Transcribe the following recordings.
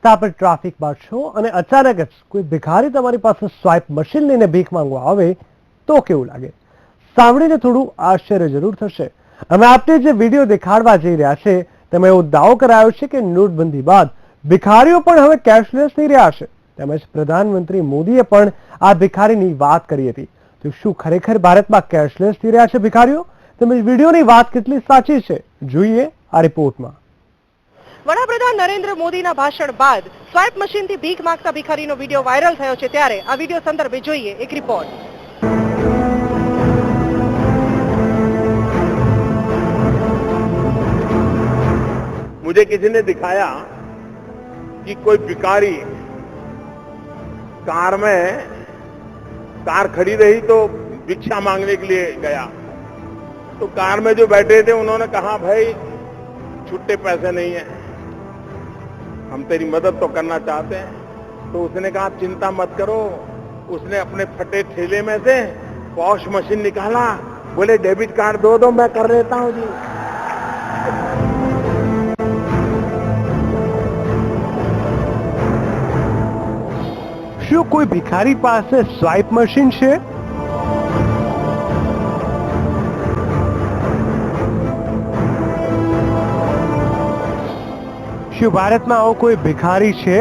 રસ્તા પર ટ્રાફિકમાં છો અને અચાનક જ કોઈ ભિખારી તમારી પાસે સ્વાઇપ મશીન લઈને ભીખ માંગવા આવે તો કેવું લાગે? સાંભળીને થોડું આશ્ચર્ય જરૂર થશે. અમે આપને જે વિડીયો દેખાડવા જઈ રહ્યા છે તેમાં એવો દાવો કરાયો છે કે નોટબંધી બાદ ભિખારીઓ પણ હવે કેશલેસ થઈ રહ્યા છે. તેમજ પ્રધાનમંત્રી મોદીએ પણ આ ભિખારીની વાત કરી હતી. તો શું ખરેખર ભારતમાં કેશલેસ થઈ રહ્યા છે ભિખારીઓ? તેમજ વિડીયોની વાત કેટલી સાચી છે, જોઈએ આ રિપોર્ટમાં. વડાપ્રધાન નરેન્દ્ર મોદીના ભાષણ બાદ સ્વાઇપ મશીનથી ભીખ માંગતા ભિખારીનો વિડીયો વાયરલ થયો છે, ત્યારે આ વિડીયો સંદર્ભે જોઈએ એક રિપોર્ટ. मुझे किसी ने दिखाया कि कोई भिखारी कार खड़ी रही तो भिक्षा मांगने के लिए गया, तो कार में जो बैठे थे उन्होंने कहा भाई छुट्टे पैसे नहीं है, हम तेरी मदद तो करना चाहते हैं. तो उसने कहा चिंता मत करो. उसने अपने फटे ठेले में से पॉश मशीन निकाला, बोले डेबिट कार्ड दो मैं कर देता हूं जी. શું કોઈ ભિખારી પાસે સ્વાઇપ મશીન છે? શું ભારતમાં આવો કોઈ ભિખારી છે?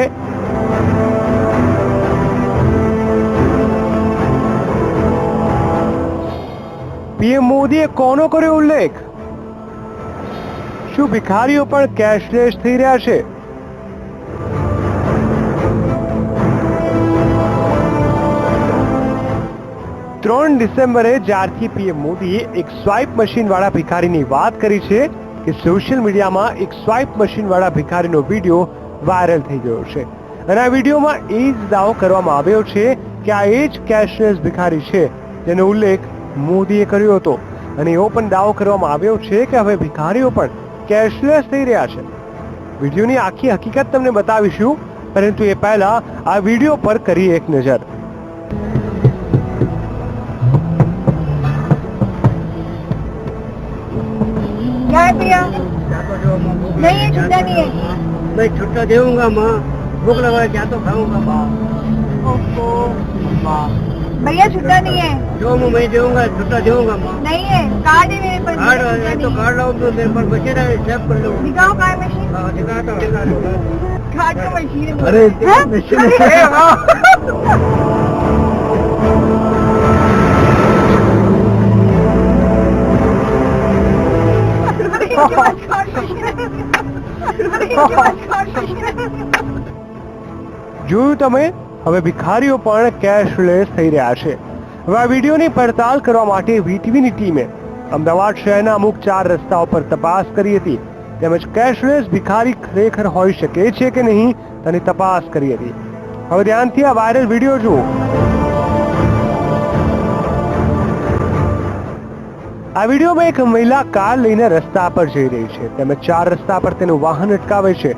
પીએમ મોદીએ કોનો કર્યો ઉલ્લેખ? શું ભિખારીઓ પણ કેશલેસ થઈ રહ્યા છે? 3 ડિસેમ્બરે જ્યારથી પીએમ મોદીએ એક સ્વાઇપ મશીન વાળા ભિખારીની વાત કરી છે કે સોશિયલ મીડિયામાં એક સ્વાઇપ મશીન વાળા ભિખારીનો વિડીયો વાયરલ થઈ ગયો છે અને આ વિડીયોમાં એ જ દાવો કરવામાં આવ્યો છે કે આ એ જ કેશલેસ ભિખારી છે જેનો ઉલ્લેખ મોદીએ કર્યો હતો અને એવો પણ દાવો કરવામાં આવ્યો છે કે હવે ભિખારીઓ પણ કેશલેસ થઈ રહ્યા છે. વિડીયોની આખી હકીકત તમને બતાવીશું, પરંતુ એ પહેલા આ વિડીયો પર કરીએ એક નજર. क्या है भैया? नहीं है, छुट्टा नहीं है. मैं छुट्टा देऊंगा माँ, भूख लगा है क्या तो खाऊंगा माँ. ओहो भैया छुट्टा नहीं है. जो मैं देऊंगा छुट्टा देऊंगा माँ. नहीं है, कार्ड है मेरे पास. कार्ड है तो कार्ड लाऊं तो मेरे पास बचे रहे सेव कर लो. दिखाओ कार्ड मशीन. हाँ दिखाता हूँ. कार्ड का मशीन है. अरे मशीन है. જોયું તમે? હવે ભિખારીઓ પણ કેશલેસ થઈ રહ્યા છે. હવે આ વિડીયોની પડતાલ કરવા માટે વીટીવીની ટીમે અમદાવાદ શહેરના અમુક 4 રસ્તાઓ પર તપાસ કરી હતી. તેમજ કેશલેસ ભિખારી ખરેખર હોઈ શકે છે કે નહીં તેની તપાસ કરી હતી. હવે ધ્યાનથી આ વાયરલ વિડીયો જુઓ. આ વિડીયોમાં એક મહિલા કાર લઈને રસ્તા પર જઈ રહી છે. તેમજ 4 રસ્તા પર તેનું વાહન અટકાવે છે.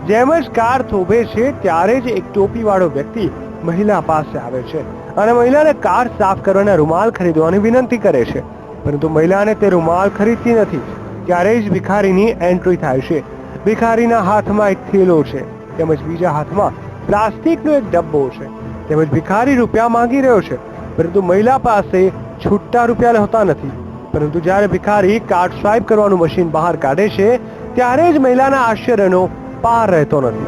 જેમ જ કાર થોભે છે ત્યારે જ એક ટોપીવાળો વ્યક્તિ મહિલા પાસે આવે છે અને મહિલાને કાર સાફ કરવાના રૂમાલ ખરીદવાની વિનંતી કરે છે, પરંતુ મહિલાને તે રૂમાલ ખરીદતી નથી. ત્યારે જ ભિખારીની એન્ટ્રી થાય છે. ભિખારીના હાથમાં એક થેલો છે, તેમજ બીજા હાથમાં પ્લાસ્ટિકનો એક ડબ્બો છે. તેમજ ભિખારી રૂપિયા માંગી રહ્યો છે, પરંતુ મહિલા પાસે છૂટા રૂપિયા હોતા નથી. પરંતુ જ્યારે ભિખારી કાર્ડ સ્વાઇપ કરવાનું મશીન બહાર કાઢે છે ત્યારે જ મહિલાના આશ્ચર્યનો પાર રહેતો નથી.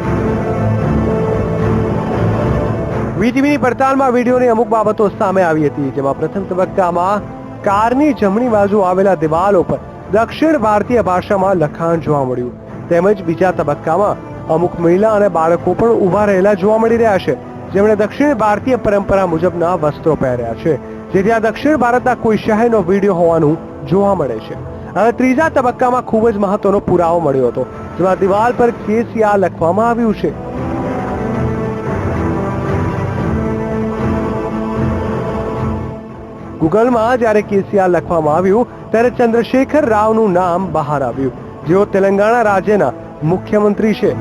વીટીવીની પડતાલમાં વિડીયોની અમુક બાબતો સામે આવી હતી, જેમાં પ્રથમ તબક્કામાં કારની જમણી બાજુ આવેલા દિવાલો પર દક્ષિણ ભારતીય ભાષામાં લખાણ જોવા મળ્યું. તેમજ બીજા તબક્કામાં અમુક મહિલા અને બાળકો પણ ઊભા રહેલા જોવા મળી રહ્યા છે, જેમણે દક્ષિણ ભારતીય પરંપરા મુજબના વસ્ત્રો પહેર્યા છે, જેથી આ દક્ષિણ ભારતના કોઈ શહેરનો વિડીયો હોવાનું જોવા મળે છે. હવે ત્રીજા તબક્કામાં ખૂબ જ મહત્વનો પુરાવો મળ્યો હતો, જેમાં દિવાલ પર કેસીઆર લખવામાં આવ્યું છે. ગૂગલમાં જ્યારે કેસીઆર લખવામાં આવ્યું ત્યારે ચંદ્રશેખર રાવનું નામ બહાર આવ્યું, જેઓ તેલંગાણા રાજ્યના મુખ્યમંત્રી છે.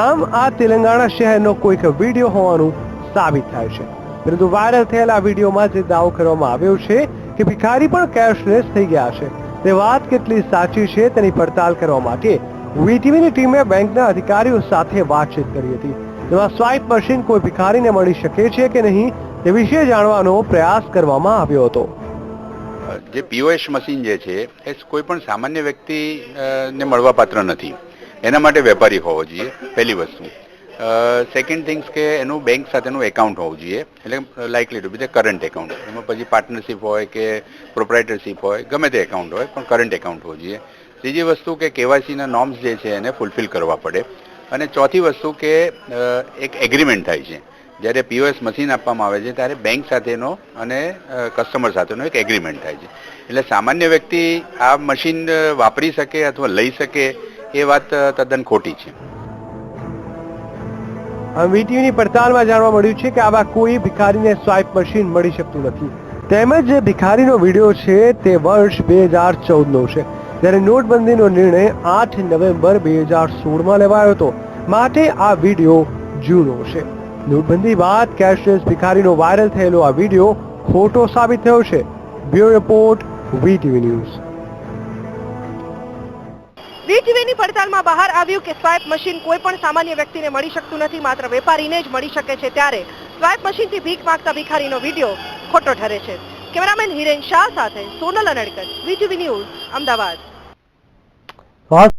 આમ આ તેલંગાણા શહેરનો કોઈક વિડીયો હોવાનું સાબિત થાય છે. પરંતુ વાયરલ થયેલા વિડીયોમાં જે દાવો કરવામાં આવ્યો છે કે ભિખારી પણ કેશલેસ થઈ ગયા છે. તે વાત કેટલી સાચી છે તેની પડતાલ કરવા માટે વીટીવીની ટીમે બેંકના અધિકારીઓ સાથે વાતચીત કરી હતી. તેમાં સ્વાઇપ મશીન કોઈ ભિખારીને મળી શકે છે કે નહીં તે વિશે જાણવાનો પ્રયાસ કરવામાં આવ્યો હતો. જે પીઓએસ મશીન જે છે એ કોઈ પણ સામાન્ય વ્યક્તિને મળવા પાત્ર નથી. એના માટે વેપારી હોવો જોઈએ, પહેલી વસ્તુ. સેકન્ડ થિંગ્સ કે એનું બેંક સાથેનું એકાઉન્ટ હોવું જોઈએ, એટલે likely two B the current account. એમાં પછી પાર્ટનરશિપ હોય કે પ્રોપ્રાઇટરશિપ હોય, ગમે તે એકાઉન્ટ હોય, પણ કરંટ એકાઉન્ટ હોવું જોઈએ. ત્રીજી વસ્તુ કે કેવાયસીના નોર્મ્સ જે છે એને ફૂલફિલ કરવા પડે. અને ચોથી વસ્તુ કે એક એગ્રીમેન્ટ થાય છે. જ્યારે પીઓએસ મશીન આપવામાં આવે છે ત્યારે બેંક સાથેનો અને કસ્ટમર સાથેનો એક એગ્રીમેન્ટ થાય છે. એટલે સામાન્ય વ્યક્તિ આ મશીન વાપરી શકે અથવા લઈ શકે એ વાત તદ્દન ખોટી છે. વીટીવીની પડતાલમાં જાણવા મળ્યું છે કે આવા કોઈ ભિખારીને સ્વાઇપ મશીન મળી શકતું નથી. તેમજ જે ભિખારીનો વિડીયો છે તે વર્ષ 2014નો છે, જ્યારે નોટબંધીનો નિર્ણય 8 નવેમ્બર 2016માં લેવાયો હતો. માટે આ વિડીયો જૂનો છે. નોટબંધી બાદ કેશલેસ ભિખારીનો વાયરલ થયેલો આ વિડીયો ખોટો સાબિત થયો છે. Bureau report, VTV news. વીટીવીની પડતાલમાં બહાર આવ્યું કે સ્વાઇપ મશીન કોઈ પણ સામાન્ય વ્યક્તિને મળી શકતું નથી, માત્ર વેપારીને જ મળી શકે છે. ત્યારે સ્વાઇપ મશીનથી ભીખ માંગતા ભિખારીનો વિડીયો ખોટો ઠરે છે. કેમેરામેન હિરેન શાહ સાથે સોનલ અનડકટ, વીટીવી ન્યૂઝ, અમદાવાદ.